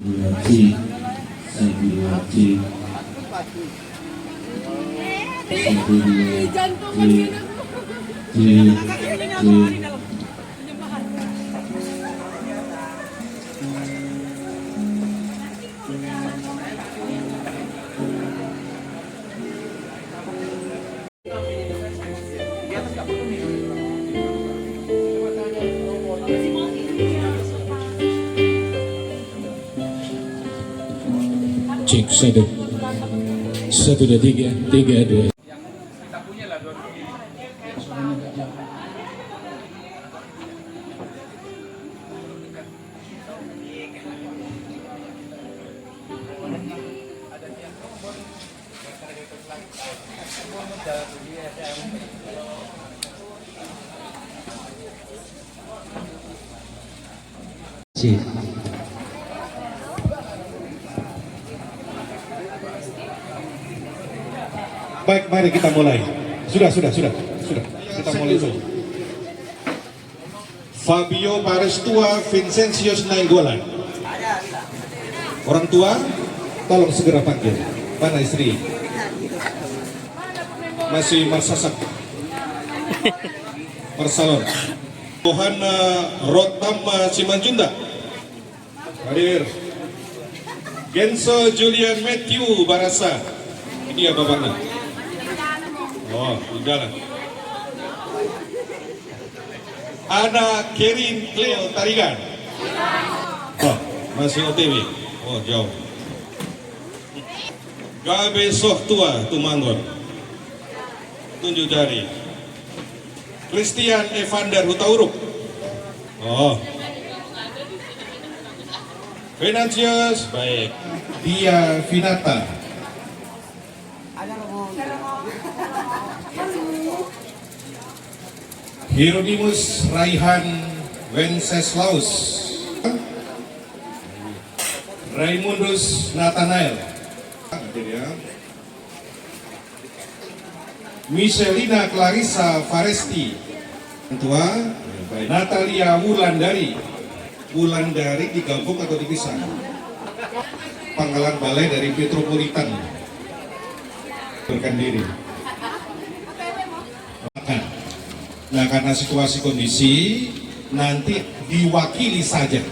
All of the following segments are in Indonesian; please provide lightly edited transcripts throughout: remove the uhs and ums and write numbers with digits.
Wajib, sabi wajib, sabi wajib. Cek satu dua tiga dua. Cik. Baik, mari kita mulai. Sudah. Kita mulai saja. Fabio Parestua Vincentius Nainggolan. Orang tua, tolong segera panggil. Mana istri? Masih marsasak. Marsalon. Johanna Rotama Simanjunda. Hadir. Genso Julian Matthew Barasa. Ini ya bapaknya. Oh, udah lah. Ana Kerin Cleo Tarigan. Oh, masih OTW. Oh, jauh. Gabe Sohtua Tumanggon. Tunjuk jari. Christian Evander Hutauruk. Oh. Venantius, baik. Dia Vinata. Hieronymus Raihan Wenceslaus. Raimundus Nathanael. Michelina Clarissa Faresti. Tua Natalia Wulandari. Wulandari digabung atau dipisah? Pangkalan balai dari Metropolitan. Berkan diri. Nah, karena situasi kondisi nanti diwakili saja,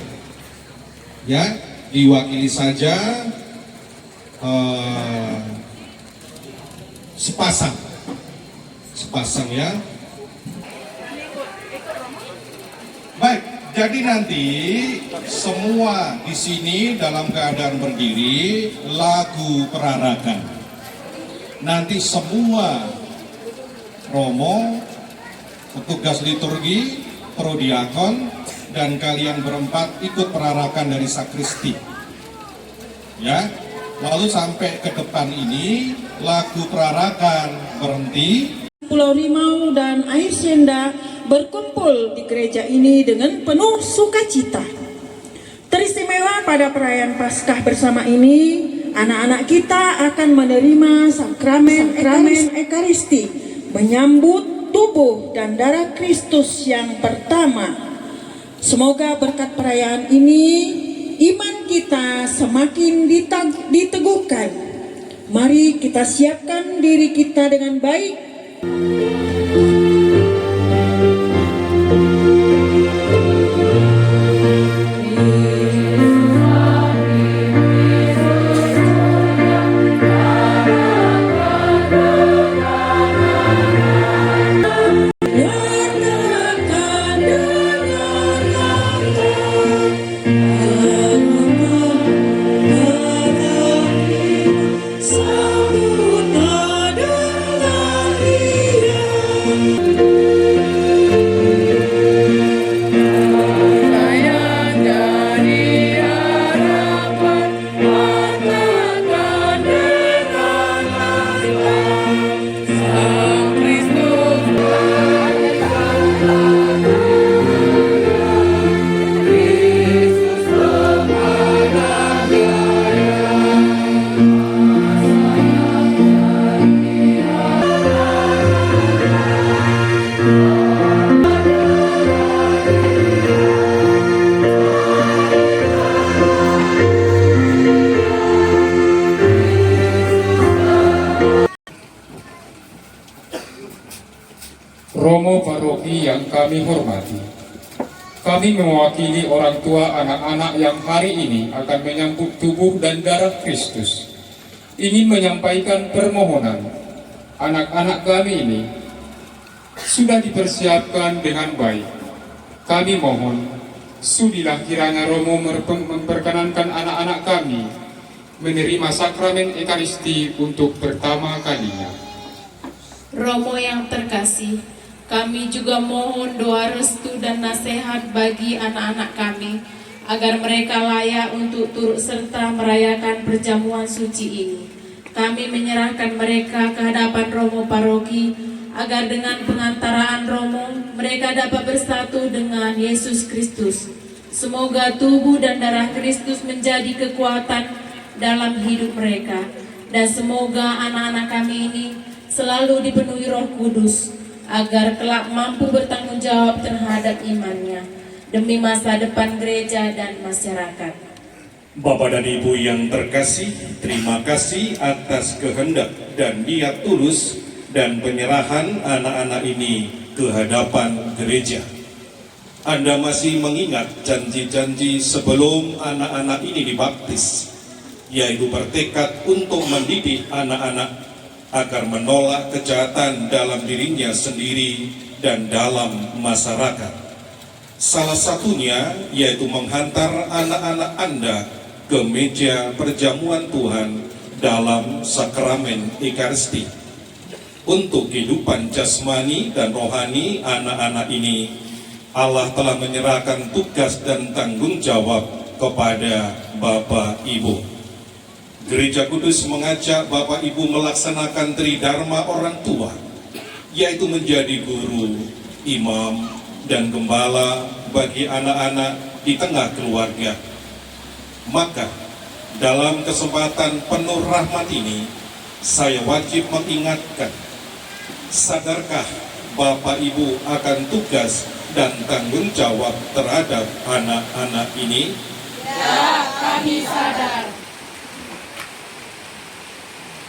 ya, diwakili saja sepasang ya. Baik, jadi nanti semua di sini dalam keadaan berdiri, lagu perarakan. Nanti semua romo, petugas liturgi, prodiakon, dan kalian berempat ikut perarakan dari sakristi. Ya, lalu sampai ke depan ini lagu perarakan berhenti. Pulau Rimau dan Air Senda berkumpul di gereja ini dengan penuh sukacita. Teristimewa pada perayaan Paskah bersama ini, anak-anak kita akan menerima sakramen Ekaristi, menyambut tubuh dan darah Kristus yang pertama. Semoga berkat perayaan ini iman kita semakin diteguhkan. Mari kita siapkan diri kita dengan baik. Romo Paroki yang kami hormati, kami mewakili orang tua anak-anak yang hari ini akan menyambut tubuh dan darah Kristus, ingin menyampaikan permohonan. Anak-anak kami ini sudah dipersiapkan dengan baik. Kami mohon, sudilah kiranya Romo memperkenankan anak-anak kami menerima sakramen Ekaristi untuk pertama kalinya. Romo yang terkasih, kami juga mohon doa restu dan nasihat bagi anak-anak kami, agar mereka layak untuk turut serta merayakan perjamuan suci ini. Kami menyerahkan mereka ke hadapan Romo Paroki, agar dengan pengantaraan Romo, mereka dapat bersatu dengan Yesus Kristus. Semoga tubuh dan darah Kristus menjadi kekuatan dalam hidup mereka. Dan semoga anak-anak kami ini selalu dipenuhi Roh Kudus, agar kelak mampu bertanggung jawab terhadap imannya, demi masa depan gereja dan masyarakat. Bapak dan Ibu yang terkasih, terima kasih atas kehendak dan niat tulus dan penyerahan anak-anak ini ke hadapan gereja. Anda masih mengingat janji-janji sebelum anak-anak ini dibaptis, yaitu bertekad untuk mendidik anak-anak agar menolak kejahatan dalam dirinya sendiri dan dalam masyarakat. Salah satunya yaitu menghantar anak-anak Anda ke meja perjamuan Tuhan dalam sakramen Ekaristi. Untuk kehidupan jasmani dan rohani anak-anak ini, Allah telah menyerahkan tugas dan tanggung jawab kepada Bapak Ibu. Gereja Kudus mengajak Bapak Ibu melaksanakan tridharma orang tua, yaitu menjadi guru, imam, dan gembala bagi anak-anak di tengah keluarga. Maka, dalam kesempatan penuh rahmat ini, saya wajib mengingatkan, sadarkah Bapak Ibu akan tugas dan tanggung jawab terhadap anak-anak ini? Ya, kami sadar.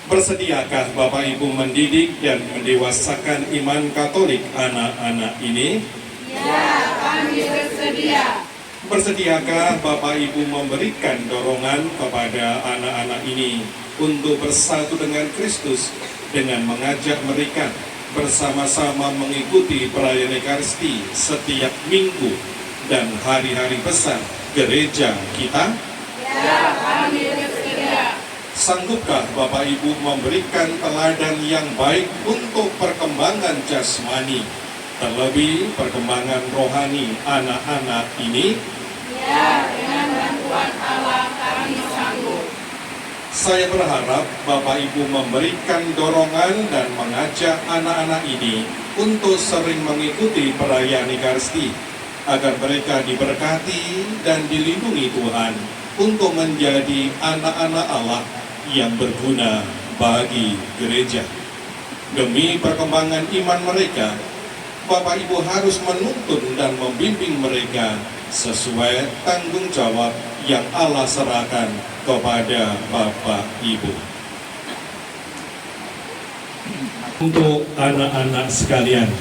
Bersediakah Bapak Ibu mendidik dan mendewasakan iman Katolik anak-anak ini? Ya, kami bersedia. Bersediakah Bapak Ibu memberikan dorongan kepada anak-anak ini untuk bersatu dengan Kristus dengan mengajak mereka bersama-sama mengikuti perayaan Ekaristi setiap minggu dan hari-hari besar gereja kita? Ya, kami bersedia. Sanggupkah Bapak Ibu memberikan teladan yang baik untuk perkembangan jasmani, terlebih perkembangan rohani anak-anak ini? Ya, dengan bantuan Allah kami sanggup. Saya berharap Bapak Ibu memberikan dorongan dan mengajak anak-anak ini untuk sering mengikuti perayaan Ekaristi, agar mereka diberkati dan dilindungi Tuhan untuk menjadi anak-anak Allah yang berguna bagi gereja. Demi perkembangan iman mereka, Bapak Ibu harus menuntun dan membimbing mereka sesuai tanggung jawab yang Allah serahkan kepada Bapak Ibu. Untuk anak-anak sekalian,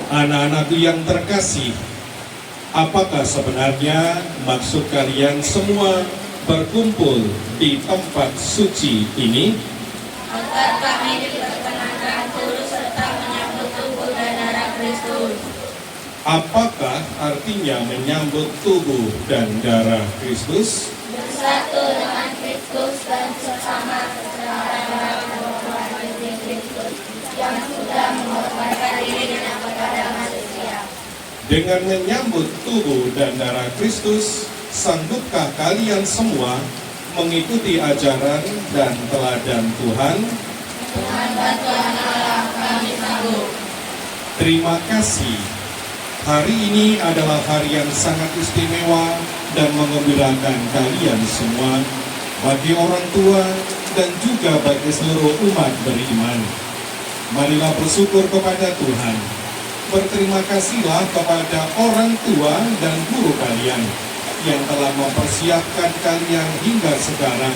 anak-anakku yang terkasih, apakah sebenarnya maksud kalian semua berkumpul di tempat suci ini? Agar kami diperkenankan turut serta menyambut tubuh dan darah Kristus. Apakah artinya menyambut tubuh dan darah Kristus? Bersatu dengan Kristus dan sesama saudara Kristus yang sudah mengorbankan dirinya kepada manusia. Dengan menyambut tubuh dan darah Kristus, sanggupkah kalian semua mengikuti ajaran dan teladan Tuhan? Dengan bantuan Allah kami sanggup. Terima kasih. Hari ini adalah hari yang sangat istimewa dan mengembirakan kalian semua, bagi orang tua dan juga bagi seluruh umat beriman. Marilah bersyukur kepada Tuhan. Berterima kasihlah kepada orang tua dan guru kalian yang telah mempersiapkan kalian hingga sekarang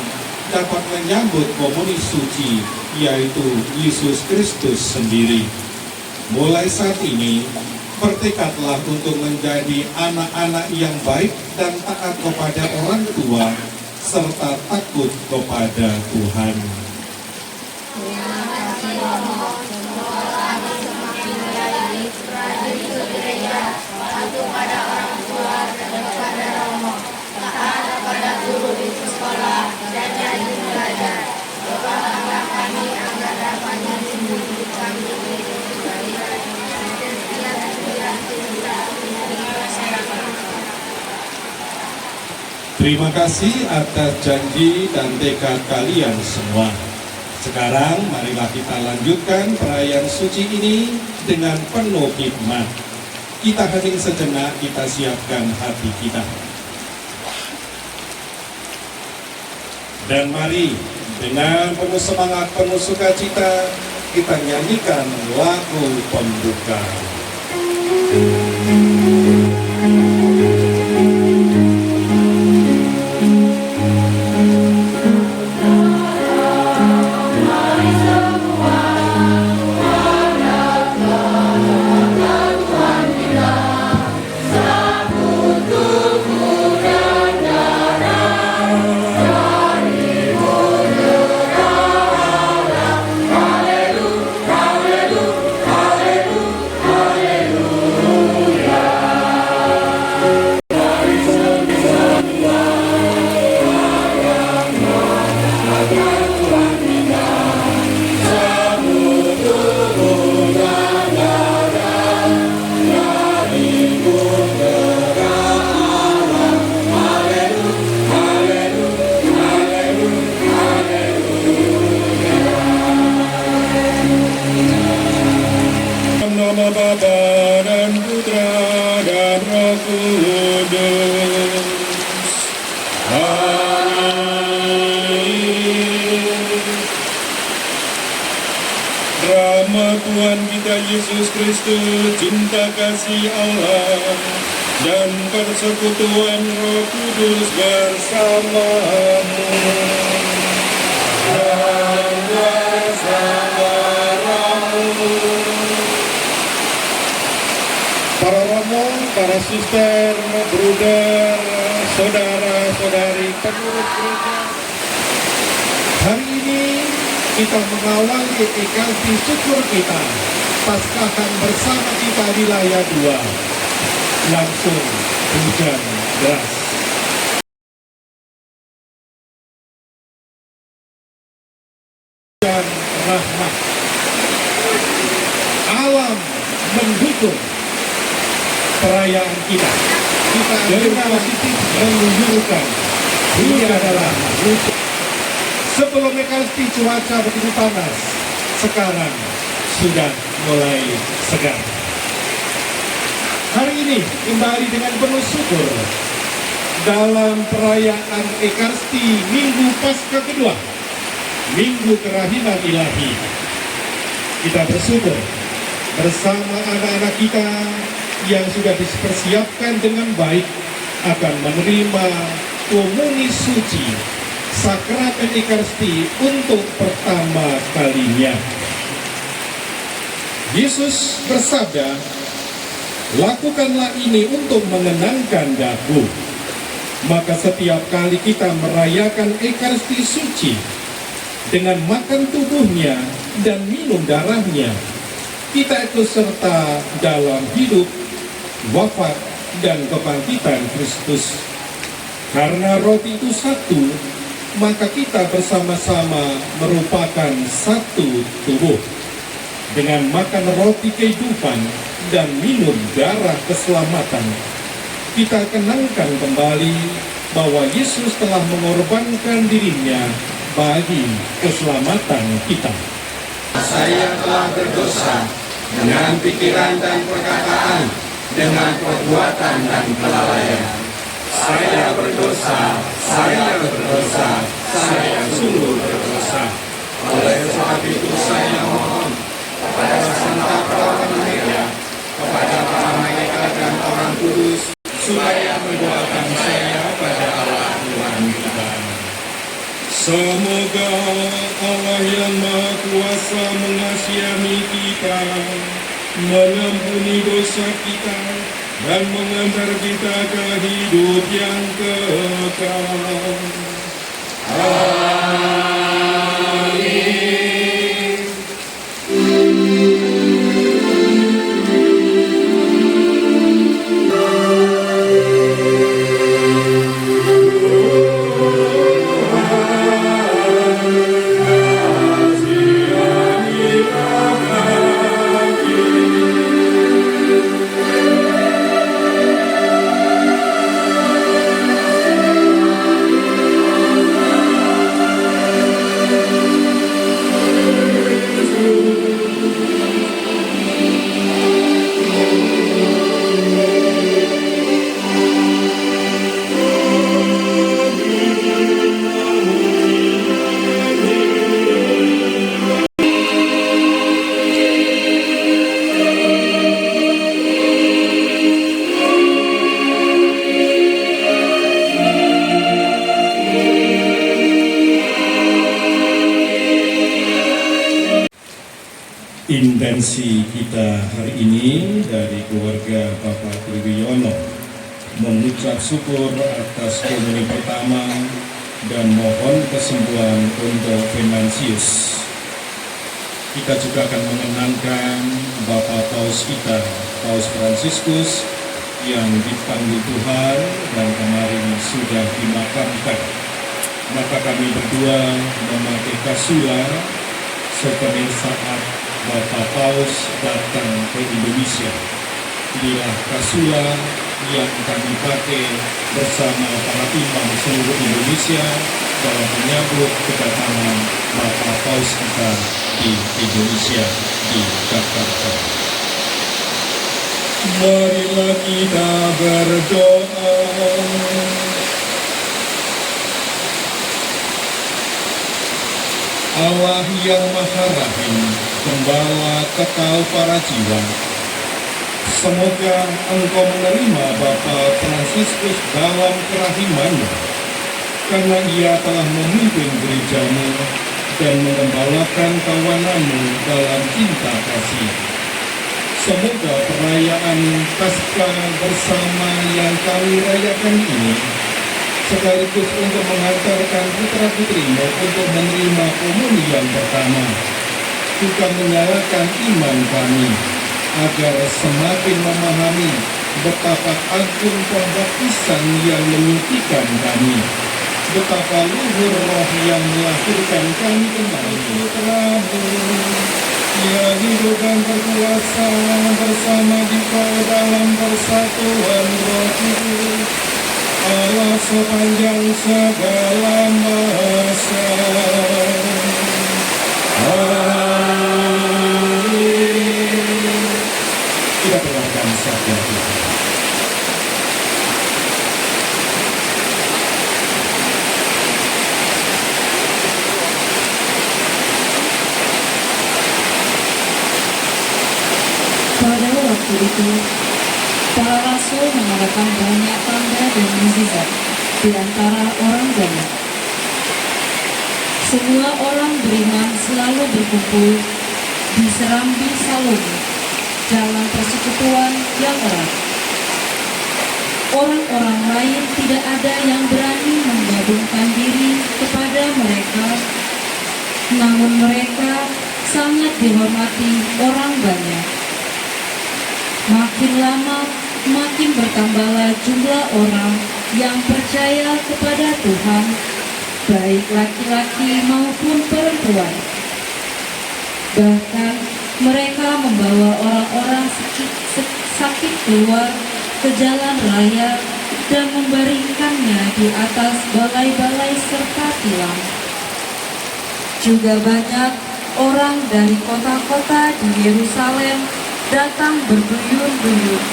dapat menyambut komuni suci, yaitu Yesus Kristus sendiri. Mulai saat ini, bertekadlah untuk menjadi anak-anak yang baik dan taat kepada orang tua, serta takut kepada Tuhan. Terima kasih atas janji dan tekad kalian semua. Sekarang marilah kita lanjutkan perayaan suci ini dengan penuh hikmat. Kita hening sejenak, kita siapkan hati kita. Dan mari dengan penuh semangat, penuh sukacita, kita nyanyikan lagu pembuka. Nama Bapa dan Putra dan Roh Kudus. Amin. Rahmat Tuhan kita Yesus Kristus, cinta kasih Allah, dan persekutuan Roh Kudus bersamamu. Dan bersama-ramu. Para romo, para suster, bruder, saudara-saudari pengurus gereja, hari ini kita mengawali Ekaristi syukur kita, Paskahan bersama kita di layar 2. Langsung hujan deras. Dan rahmat. Alam mendukung perayaan kita. Kita dengan positif menunjukkan ini adalah sebelum Ekaristi cuaca begitu panas, sekarang sudah mulai segar. Hari ini kembali dengan penuh syukur dalam perayaan Ekaristi Minggu Paskah kedua, Minggu Kerahiman Ilahi. Kita bersyukur bersama anak-anak kita yang sudah dipersiapkan dengan baik akan menerima komuni suci sakramen Ekaristi untuk pertama kalinya. Yesus bersabda, lakukanlah ini untuk mengenangkan daku. Maka setiap kali kita merayakan Ekaristi suci dengan makan tubuhnya dan minum darahnya, kita ikut serta dalam hidup, wafat, dan kebangkitan Kristus. Karena roti itu satu, maka kita bersama-sama merupakan satu tubuh. Dengan makan roti kehidupan dan minum darah keselamatan, kita kenangkan kembali bahwa Yesus telah mengorbankan dirinya bagi keselamatan kita. Saya telah berdosa dengan pikiran dan perkataan, dengan perbuatan dan kelalaian. Saya berdosa, saya sungguh berdosa. Oleh sebab itu saya mohon kepada Santa Perawan Maria, kepada para malaikat dan orang kudus, supaya mendoakan saya pada Allah Tuhan kita. Semoga Allah yang Maha Kuasa mengasihi kita, mengampuni dosa kita, dan mengantar kita ke hidup yang kekal. Intensi kita hari ini dari keluarga Bapak Triwiyono mengucap syukur atas komuni pertama dan mohon kesembuhan untuk Venansius. Kita juga akan mengenangkan Bapak Paus kita, Paus Fransiskus, yang dipanggil Tuhan dan kemarin sudah dimakamkan. Maka kami berdua memakai kasula seperti saat Bapak Paus datang ke Indonesia. Inilah kasula yang kami pakai bersama para imam seluruh Indonesia dalam menyambut kedatangan Bapak Paus kita di Indonesia, di Jakarta. Marilah kita berdoa. Allah yang Maha Rahim, Gembala kekal para jiwa, semoga Engkau menerima Bapak Fransiskus dalam kerahimanmu, karena ia telah memimpin gerejamu dan menggembalakan kawananmu dalam cinta kasih. Semoga perayaan Paskah bersama yang kami rayakan ini sekaligus untuk mengantarkan putra-putrimu untuk menerima komunion pertama, juga menyalakan iman kami, agar semakin memahami betapa agung pembaptisan yang menyucikan kami, betapa luhur roh yang melahirkan kami kembali. Putramu yang hidup dan berkuasa bersama Dikau dalam persatuan Roh Kudus, Allah sepanjang segala masa. Amin. Kita doakan sabda Tuhan. Pada waktu itu, para rasul mengadakan banyak tanda dan mukjizat di antara orang banyak. Semua orang beriman selalu berkumpul di serambi Salome dalam persekutuan yang erat. Orang-orang lain tidak ada yang berani menggabungkan diri kepada mereka, namun mereka sangat dihormati orang banyak. Makin lama, makin bertambahlah jumlah orang yang percaya kepada Tuhan, baik laki-laki maupun perempuan. Bahkan mereka membawa orang-orang sakit keluar ke jalan raya dan membaringkannya di atas balai-balai serta tiang. Juga banyak orang dari kota-kota di Yerusalem datang berbuyun-buyun.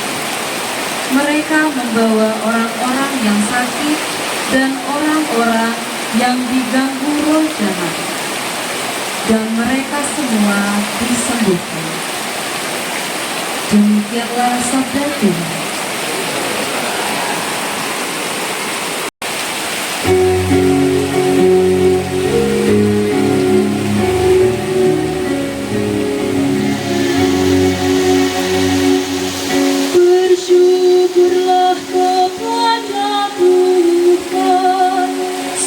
Mereka membawa orang-orang yang sakit dan orang-orang yang diganggu roh jahat, dan mereka semua disembuhkan. Demikianlah sabda Tuhan.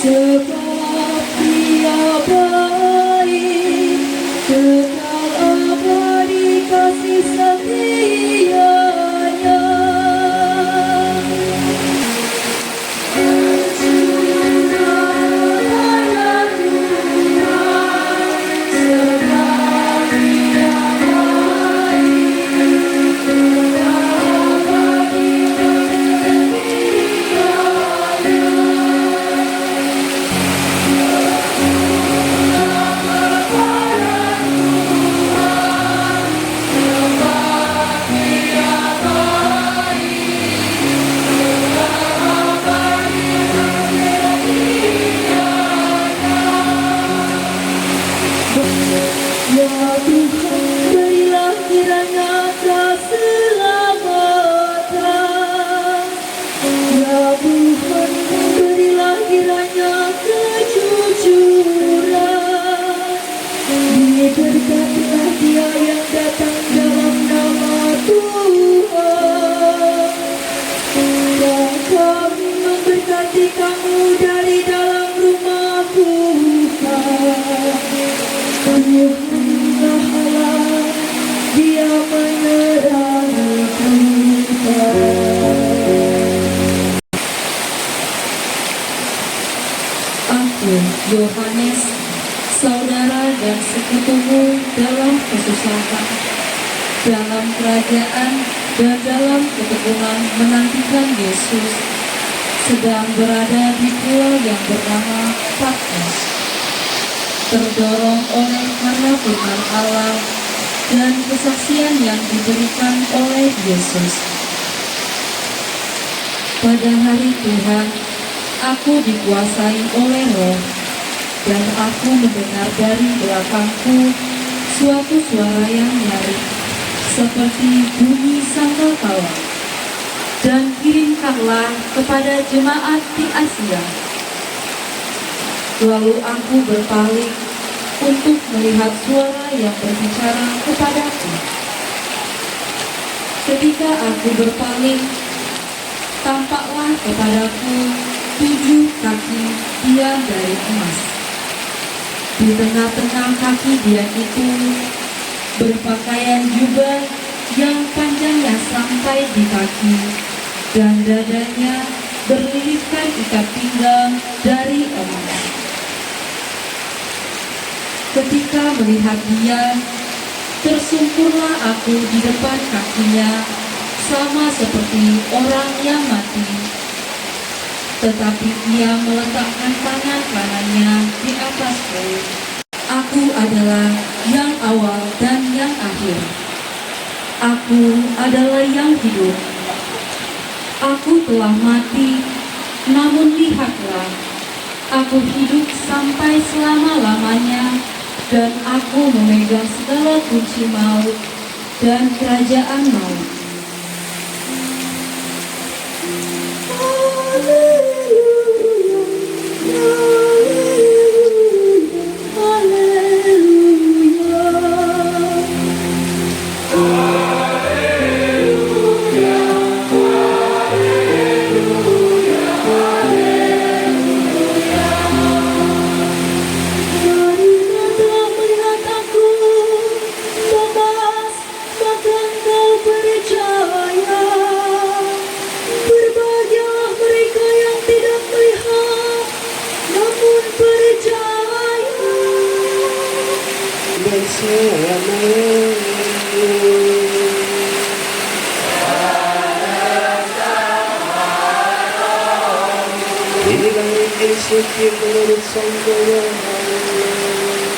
sebab Dia baik, kekal abadi kasih setia-Nya. Ya Tuhan, berilah kiranya keselamatan. Ya Tuhan, berilah kiranya kejujuran. Diberkatilah dia yang datang dalam nama Tuhan. Dan kami memberkati kamu dari dalam rumah Tuhan. Tuhanlah Allah, Dia menerangi kita. Aku, Yohanes, saudara dan sekutumu dalam kesusahan, dalam kerajaan dan dalam ketekunan menantikan Yesus, sedang berada di pulau yang bernama Patmos, terdorong oleh karena firman Allah dan kesaksian yang diberikan oleh Yesus. Pada hari Tuhan, aku dikuasai oleh Roh, dan aku mendengar dari belakangku suatu suara yang nyaring, seperti bunyi sangkakala. Dan kirimkanlah kepada jemaat di Asia. Lalu aku berpaling untuk melihat suara yang berbicara kepadaku. Ketika aku berpaling, tampaklah kepadaku 7 kaki dian dari emas. Di tengah-tengah kaki dian itu berpakaian jubah yang panjangnya sampai di kaki, dan dadanya berlilitkan ikat pinggang dari emas. Ketika melihat dia, tersungkurlah aku di depan kakinya, sama seperti orang yang mati. Tetapi dia meletakkan tangan kanannya di atasku. Aku adalah yang awal dan yang akhir. Aku adalah yang hidup. Aku telah mati, namun lihatlah, aku hidup sampai selama-lamanya, dan aku memegang segala kunci maut dan kerajaan maut. Inilah Injil suci menurut Santo Yohanes.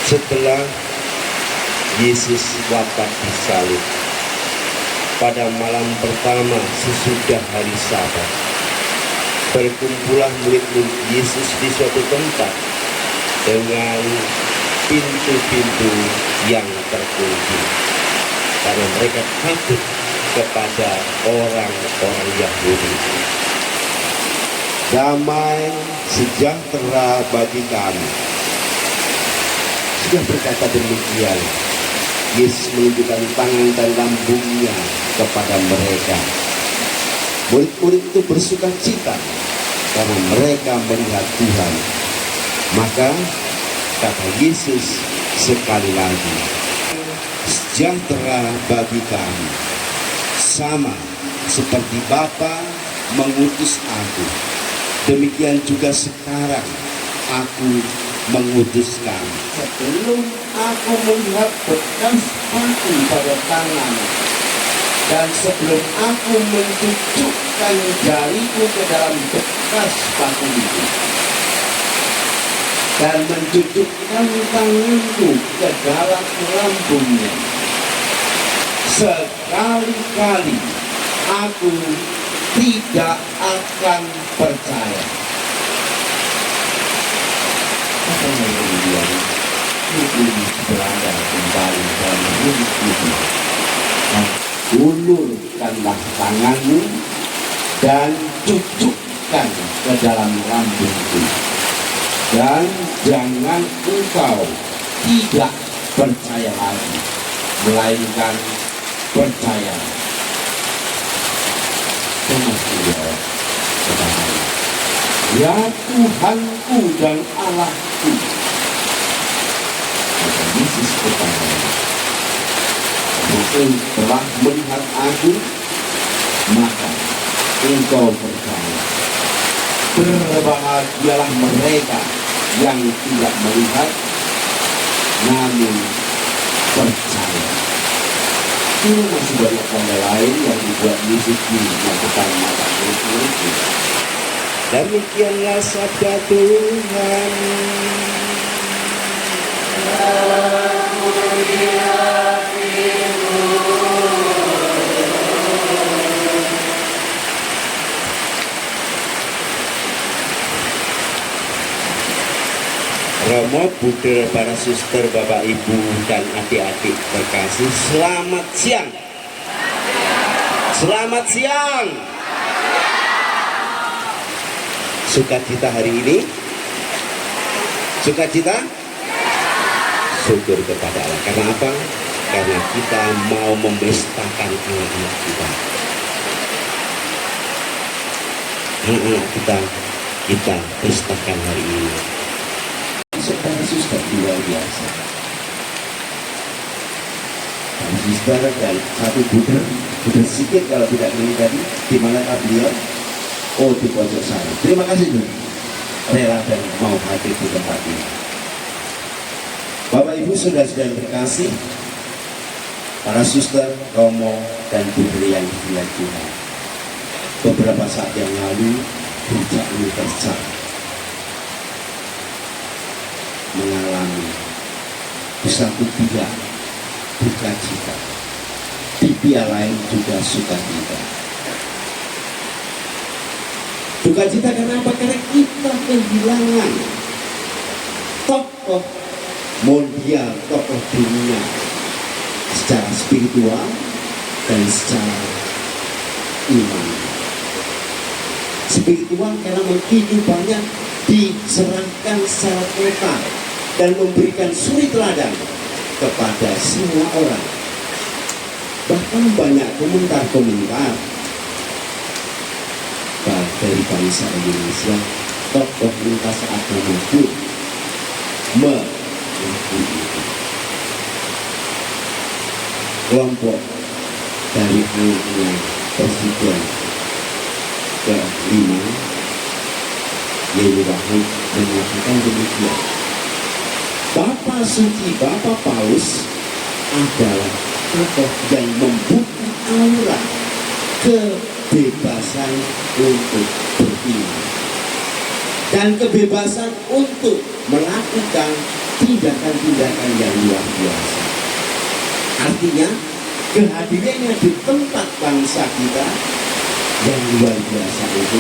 Setelah Yesus wafat di salib, pada malam pertama sesudah hari Sabat, berkumpullah murid-murid Yesus di suatu tempat dengan pintu-pintu yang terkunci, karena mereka takut kepada orang-orang Yahudi. Damai sejahtera bagi kami. Sudah berkata demikian, Yesus menunjukkan tangan dan lambungnya kepada mereka. Murid-murid itu bersuka cita karena mereka melihat Tuhan. Maka kata Yesus sekali lagi, sejahtera bagi kami, sama seperti Bapa mengutus aku, demikian juga sekarang aku mengutus kamu. Sebelum aku melihat bekas paku pada tangan, dan sebelum aku mencucukkan jariku ke dalam bekas paku itu, dan mencucukkan tanganku ke dalam lambungnya, sekali-kali aku tidak akan percaya. Apa yang kemudian Yesus berada kembali dalam hidup itu. Nah, ulurkanlah tanganmu dan cucukkan ke dalam lambungku, dan jangan engkau tidak percaya lagi, melainkan percaya. Thomas menjawab kepadanya, ya Tuhanku dan Allahku. Maka Yesus berkata, engkau telah melihat aku, maka engkau percaya. Berbahagialah mereka yang tidak melihat namun percaya. Ini masih banyak tanda lain yang dibuat Yesus melakukan mata murid-muridnya. Demikianlah sabda Tuhan. Romo, Bude, para suster, Bapak, Ibu, dan adik-adik terkasih, selamat siang. Selamat siang. Sukacita hari ini? Sukacita? Syukur kepada Allah. Karena apa? Karena kita mau memestakan anak-anak kita. Anak-anak kita pestakan hari ini. Saudara suster luar biasa. Suster dan satu Bude sedikit kalau tidak ini tadi. Di manakah beliau? Oh, di pojok sana. Terima kasih Bu. Rela dan mau hadir di tempat ini. Bapak Ibu saudara-saudara terkasih, para suster, Romo, dan Bude yang dimuliakan Tuhan. Beberapa saat yang lalu Gereja Universal mengalami di satu pihak duka cita, di pihak lain juga sukacita. Duka cita kenapa? Karena kita kehilangan tokoh mondial, tokoh dunia secara spiritual dan secara iman. Spiritual karena kehidupannya diserahkan secara total dan memberikan suri teladan kepada semua orang. Bahkan banyak komentar-komentar dari bangsa Indonesia, tokoh lintas agama pun mengakui itu. Kelompok dari anaknya Presiden ke-5 Yeni Wahid mengatakan demikian. Bapak Suci, Bapak Paus adalah tokoh yang membuka aura kebebasan untuk beriman dan kebebasan untuk melakukan tindakan-tindakan yang luar biasa. Artinya kehadirannya di tempat bangsa kita yang luar biasa itu,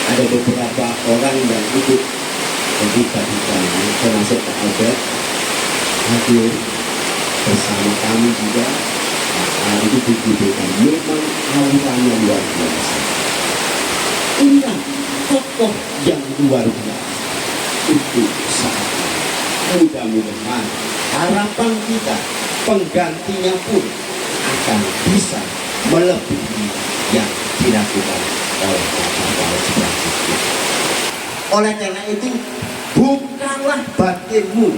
ada beberapa orang yang ikut terlibat di dalamnya, termasuk Pak Albert hadir bersama kami juga. Itu dibutuhkan, memang auranya luar biasa. Inilah tokoh yang luar biasa itu saat ini. mudah-mudahan harapan kita penggantinya pun akan bisa melebihi yang dilakukan oleh Bapak Paus Franciscus. Oleh karena itu, bukanlah batinmu,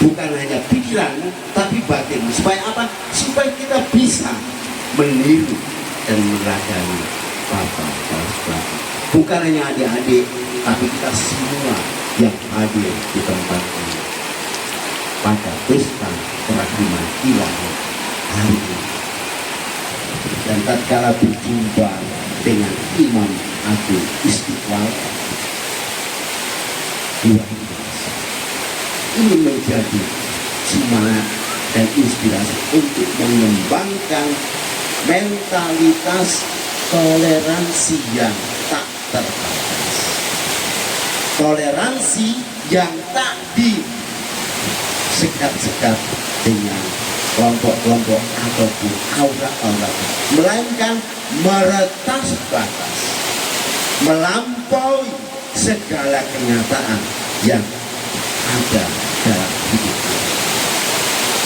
bukan hanya pikiranmu, tapi batinmu. Supaya apa? Supaya kita bisa meniru dan meladani Bapak Paus Franciscus. Bukan hanya adik-adik, tapi kita semua yang hadir di tempat ini pada pesta kerahiman ilahi hari ini. Dan tatkala berjumpa dengan Imam Agung Istiqlal, luar biasa. Ini menjadi semangat dan inspirasi untuk mengembangkan mentalitas toleransi yang tak terbatas, toleransi yang tak disekat-sekat dengan kelompok-kelompok ataupun aura-aura, melainkan meretas batas, melampaui segala kenyataan yang ada dalam hidup.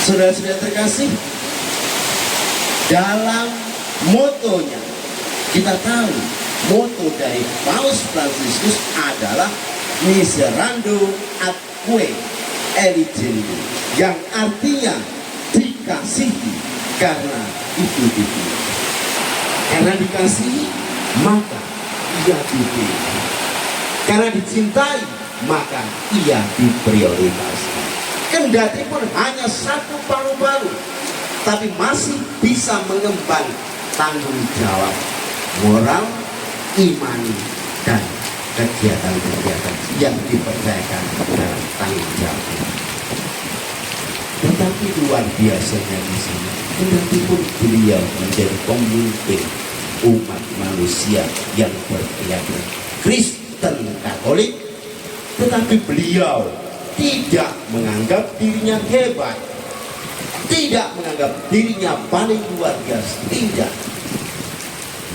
Saudara-saudara terkasih, dalam motonya, kita tahu moto dari Paus Franciscus adalah Miserando atque eligendo, yang artinya dikasihi karena itu dipilih. Karena dikasihi maka ia dipilih, karena dicintai maka ia diprioritaskan. Kendati pun hanya satu paru-paru, tapi masih bisa mengemban tanggung jawab moral, imani, dan kegiatan-kegiatan yang dipercayakan dalam tanggung jawab. Tetapi luar biasanya di sini, kendati pun beliau menjadi pemimpin umat manusia yang berkeyakinan Kristen Katolik, tetapi beliau tidak menganggap dirinya hebat, tidak menganggap dirinya paling luar biasa, tidak,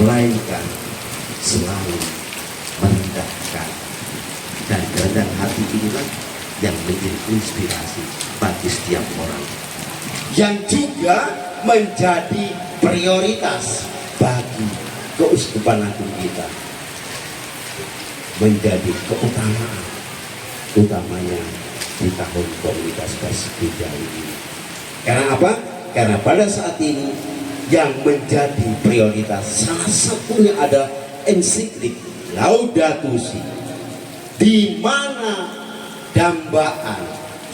melainkan selalu merendahkan. Dan kerendahan hati inilah yang menjadi inspirasi bagi setiap orang, yang juga menjadi prioritas bagi keuskupan agung kita, menjadi keutamaan utamanya di tahun komunitas Kasih ini. Karena apa? Karena pada saat ini yang menjadi prioritas salah satunya ada ensiklik Laudato Si, di mana dambaan,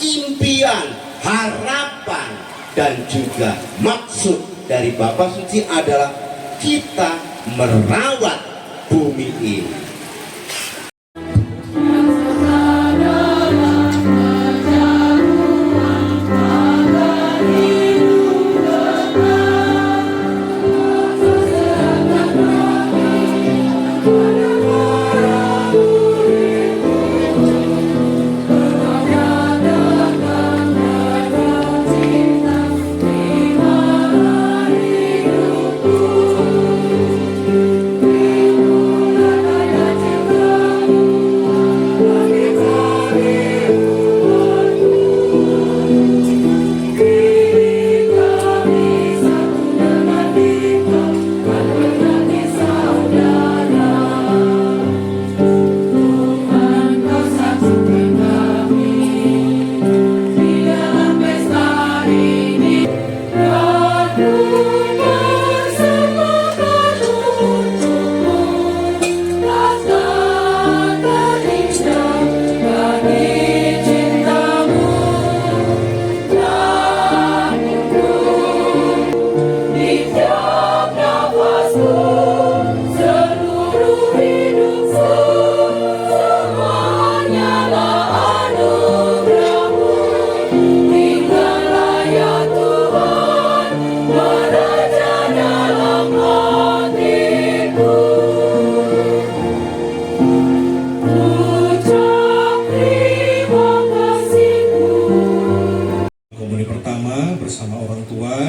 impian, harapan, dan juga maksud dari Bapak Suci adalah kita merawat bumi ini.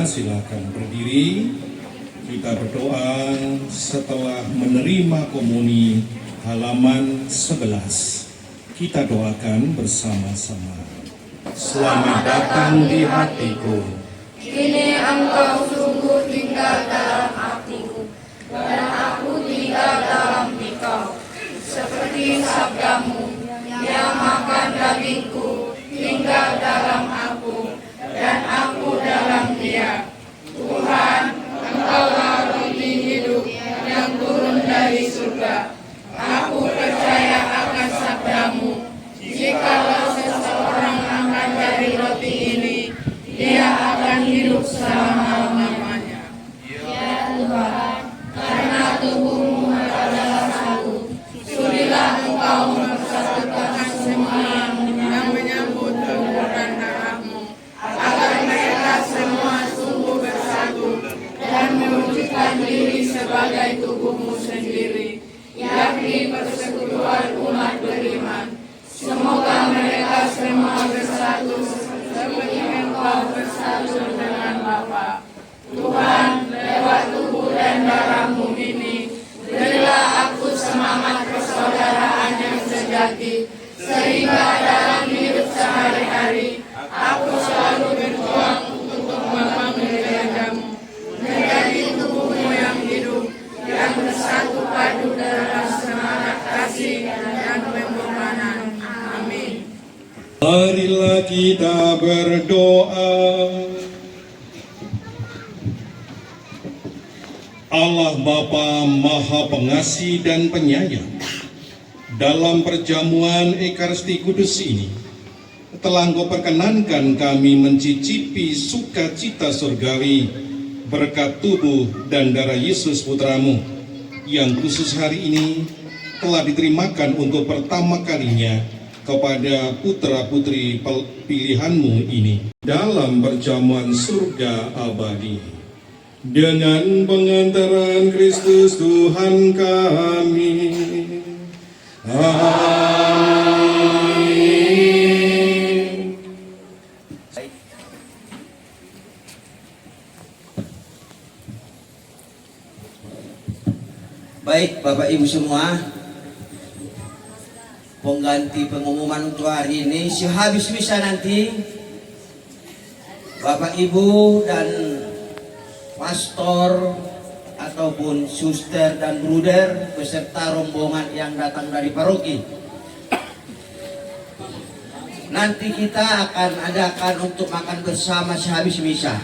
Silakan berdiri. Kita berdoa setelah menerima komuni halaman 11. Kita doakan bersama-sama. selamat datang di hatiku. Kini engkau sungguh tinggal dalam hatiku, dan aku tinggal dalam Engkau. Seperti sabdamu yang makan dagingku, tinggal dalam aku, dan aku dalam dia. Tuhan, Engkaulah roti hidup yang turun dari surga. Aku percaya akan sabdamu. Jikalau seseorang makan dari roti ini, dia akan hidup selama-lamanya. Ya Tuhan, karena tubuhmu adalah satu, sudilah Engkau mempersatukan semua yang menyambut tubuh dan darahmu, agar mereka semua sungguh bersatu dan mewujudkan diri sebagai tubuhmu sendiri, yakni persekutuan umat beriman. Semoga mereka semua bersatu seperti Engkau bersatu dengan Bapa. Tuhan, lewat tubuh dan darahmu ini, berilah aku semangat persaudaraan yang sejati, sehingga dalam hidup sehari-hari, aku selalu berjuang untuk membangun gerejamu, menjadi tubuhmu yang hidup, yang bersatu padu dalam semangat kasih dan pengorbanan. Amin. Marilah kita berdoa. Allah Bapa Maha Pengasih dan Penyayang, dalam perjamuan Ekaristi Kudus ini, telah Engkau perkenankan kami mencicipi sukacita surgawi berkat tubuh dan darah Yesus Putramu, yang khusus hari ini telah diterimakan untuk pertama kalinya kepada putra-putri pilihanmu ini dalam perjamuan surga abadi. Dengan pengantaran Kristus Tuhan kami. Amin. Baik Bapak Ibu semua, pengganti pengumuman untuk hari ini, sehabis misa nanti Bapak Ibu dan pastor ataupun suster dan bruder beserta rombongan yang datang dari paroki, nanti kita akan adakan untuk makan bersama sehabis misa.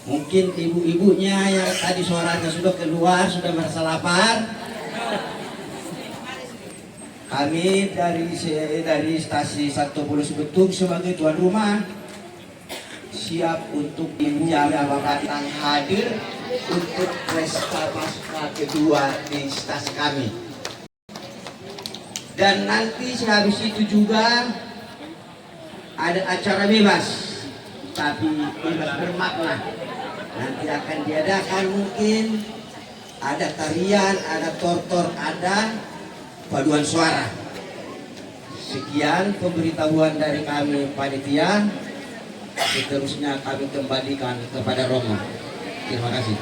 Mungkin ibu-ibunya yang tadi suaranya sudah keluar, sudah merasa lapar. Kami dari stasi Santo Paulus Betung sebagai tuan rumah siap untuk menjaga Bapak yang hadir untuk pesta Paskah kedua di stasi kami. Dan nanti sehabis itu juga ada acara bebas, tapi bebas bermakna. Nanti akan diadakan mungkin ada tarian, ada tortor, ada paduan suara. Sekian pemberitahuan dari kami panitia. Seterusnya kami kembalikan kepada Romo. Terima kasih.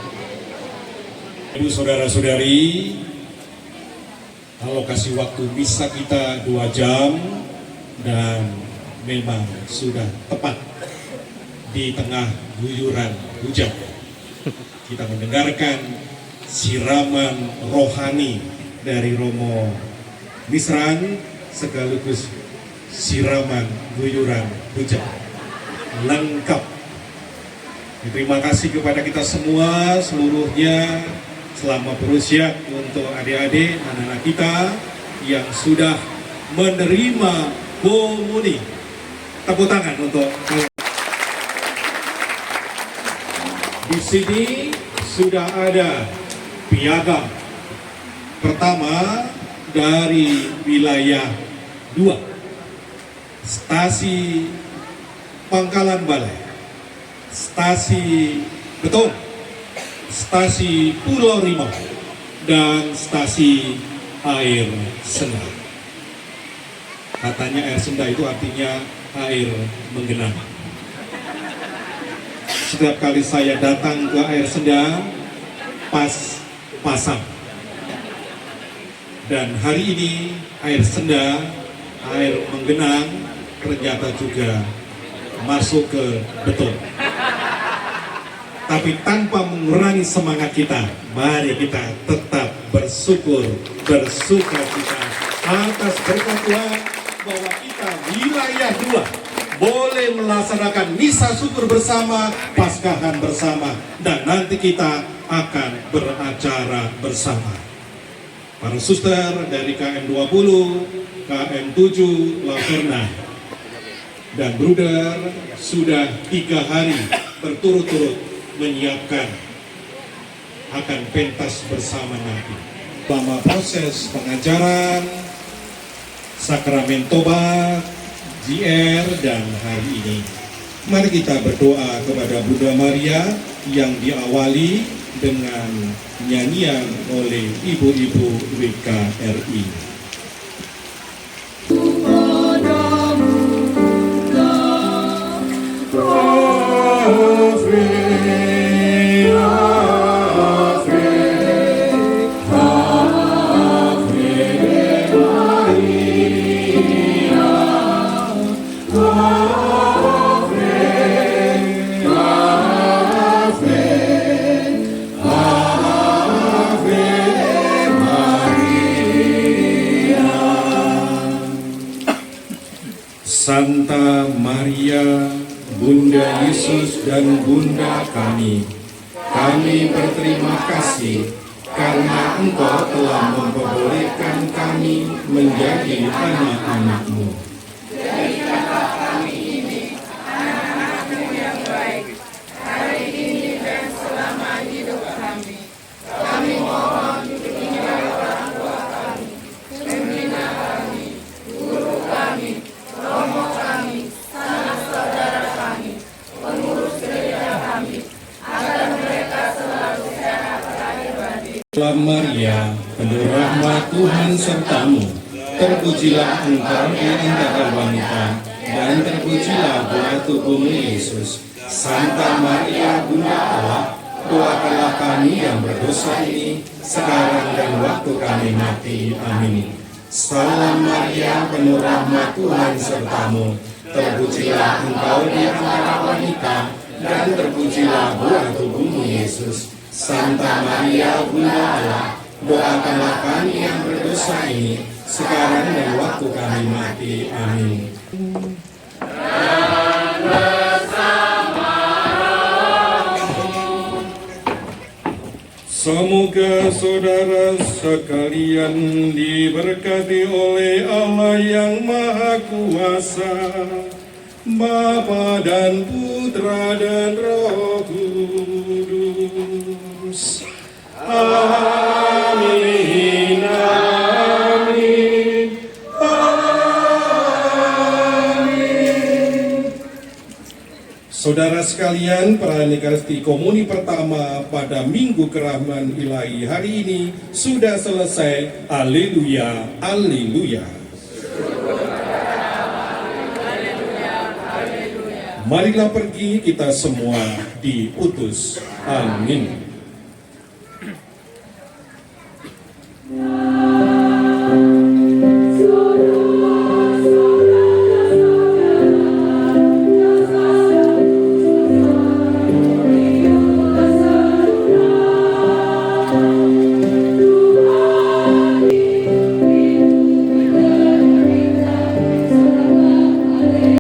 Ibu saudara-saudari, alokasi waktu misa kita 2 jam dan memang sudah tepat di tengah guyuran hujan. Kita mendengarkan siraman rohani dari Romo Misran sekaligus siraman guyuran hujan. Lengkap. Terima kasih kepada kita semua seluruhnya. Selamat berusia untuk adik-adik anak-anak kita yang sudah menerima komuni. Tepuk tangan untuk kalian. Di sini sudah ada piagam pertama dari wilayah 2, stasi Pangkalan Balai, stasi Betung, stasi Pulau Rimau, dan stasi Air Senda. Katanya air senda itu artinya air menggenang. Setiap kali saya datang ke air senda, pas pasang. Dan hari ini air senda, air menggenang, ternyata juga masuk ke beton. Tapi tanpa mengurangi semangat kita, mari kita tetap bersyukur, bersuka cita atas berkat Tuhan bahwa kita wilayah 2 boleh melaksanakan misa syukur bersama, Paskahan bersama, dan nanti kita akan beracara bersama. Para suster dari KM20, KM7, Laverna, dan bruder sudah 3 hari berturut-turut menyiapkan akan pentas bersama nanti. Selama proses pengajaran, sakramen tobat, JR, dan hari ini, mari kita berdoa kepada Bunda Maria yang diawali dengan nyanyian oleh ibu-ibu WKRI. Santa Maria, Bunda Yesus dan Bunda kami berterima kasih karena Engkau telah memperbolehkan kami menjadi anak-anak-Mu. Jadikanlah kami ini anak-anak-Mu yang baik, hari ini dan selama hidup kami. Kami mohon tinggal orang tua kami, pembina kami, guru kami, romo kami, sanak saudara kami, pengurus gereja kami, agar mereka selalu sehat lahir batin. Salam Maria, penuh rahmat Tuhan sertamu, terpujilah engkau di antara wanita, dan terpujilah buah tubuhmu Yesus. Santa Maria, Bunda Allah, doakanlah kami yang berdosa ini, sekarang dan waktu kami mati. Amin. Salam Maria, penuh rahmat Tuhan sertamu, terpujilah engkau di antara wanita, dan terpujilah buah tubuhmu Yesus. Santa Maria, Bunda Allah, doakanlah kami yang berdosa ini, sekarang dan waktu kami mati. Amin. Semoga saudara sekalian diberkati oleh Allah yang Maha Kuasa, Bapa dan Putra dan Roh Kudus. Amin, amin, amin. Saudara sekalian, perayaan Ekaristi Komuni pertama pada Minggu Kerahiman Ilahi hari ini sudah selesai. Haleluya, haleluya. Marilah pergi kita semua diutus. Amin.